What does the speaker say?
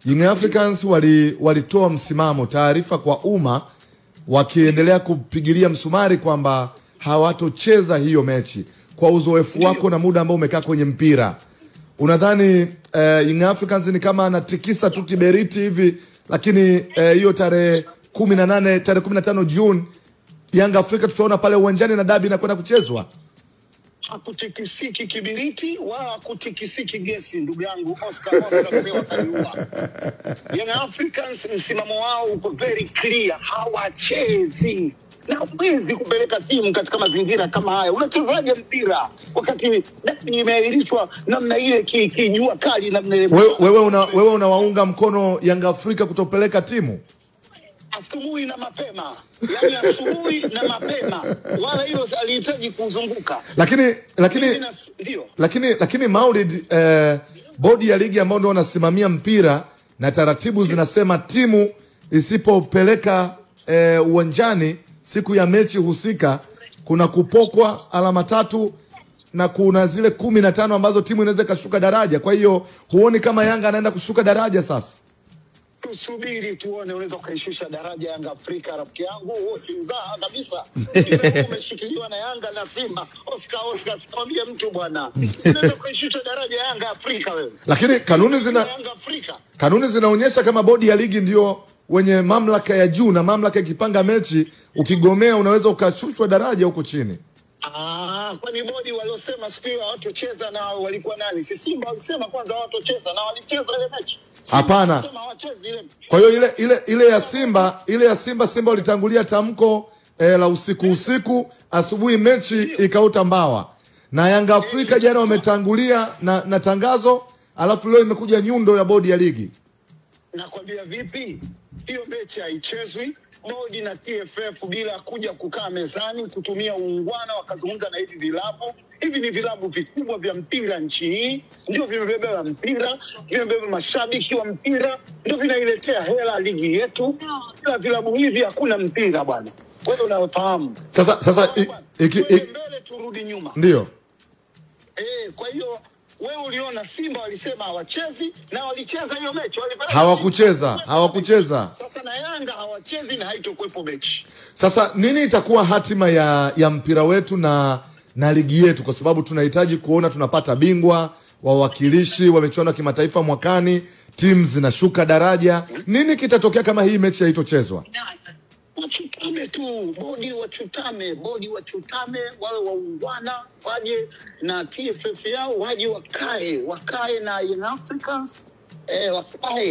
Young Africans walitoa msimamo, taarifa kwa umma, wakiendelea kupigilia msumari kwamba hawatocheza hiyo mechi. Kwa uzoefu wako na muda ambao umekaa kwenye mpira, unadhani Young Africans ni kama anatikisa tu kiberiti hivi, lakini hiyo tarehe 18 tarehe 15 June Young Africa tutaona pale uwanjani na dabi inakwenda kuchezwa? Hakutikisiki kibiriti wala hakutikisiki gesi, ndugu yangu Oscar mzee Kaliua. Young Africans msimamo wao uko very clear, hawachezi. Na huwezi kupeleka timu katika mazingira kama haya. Unachezaje mpira wakati dabi imeahirishwa namna ile, kijua kali namna ile? Wewe unawaunga mkono Young Africa kutopeleka timu? Asubuhi na mapema. Yani asubuhi na mapema. Wala hilo alihitaji kuzunguka. Lakini Maulid, bodi ya ligi ambao ndio wanasimamia mpira na taratibu zinasema timu isipopeleka uwanjani siku ya mechi husika kuna kupokwa alama 3 na kuna zile 15 ambazo timu inaweza kashuka daraja. Kwa hiyo huoni kama Yanga anaenda kushuka daraja sasa? Tusubiri tuone, unaweza kuishusha daraja Yanga Afrika, rafiki yangu. Wewe si mzaa kabisa. Umeshikiliwa na Yanga na Simba. Oscar tukwambia mtu bwana. Unaweza kuishusha daraja Yanga Afrika wewe. Lakini kanuni zinaonyesha kama bodi ya ligi ndio wenye mamlaka ya juu, na mamlaka ikipanga mechi ukigomea unaweza ukashushwa daraja huko chini. Kwani bodi waliosema siku hiyo hawatocheza na walikuwa nani? Si Simba walisema kwanza hawatocheza na walicheza ile mechi. Hapana. Kwa hiyo ile ya Simba walitangulia tamko la usiku asubuhi mechi ikauta mbawa. Na Yanga Afrika jana wametangulia na tangazo, alafu leo imekuja nyundo ya bodi ya ligi. Nakwambia vipi? Hiyo mechi haichezwi. Bodi na TFF bila kuja kukaa mezani kutumia uungwana wakazungumza na hivi vilabu. Hivi ni vilabu vikubwa vya mpira nchi hii, ndio vimebeba mpira, vimebeba mashabiki wa mpira, ndio vinailetea hela ligi yetu. Bila vilabu hivi hakuna mpira bwana. Wewe unafahamu. Sasa mbele turudi nyuma. Ndio. Kwa hiyo wewe uliona Simba walisema hawachezi na walicheza hiyo mechi, hawakucheza. Sasa na Yanga hawachezi na haitokuepo mechi. Sasa nini itakuwa hatima ya mpira wetu na ligi yetu, kwa sababu tunahitaji kuona tunapata bingwa, wawakilishi wa michuano ya kimataifa mwakani, timu zinashuka daraja. Nini kitatokea kama hii mechi haitochezwa? Wachutame tu, bodi wachutame, wale waungwana waje na TFF yao, waje wakae na Young Africans, wakae.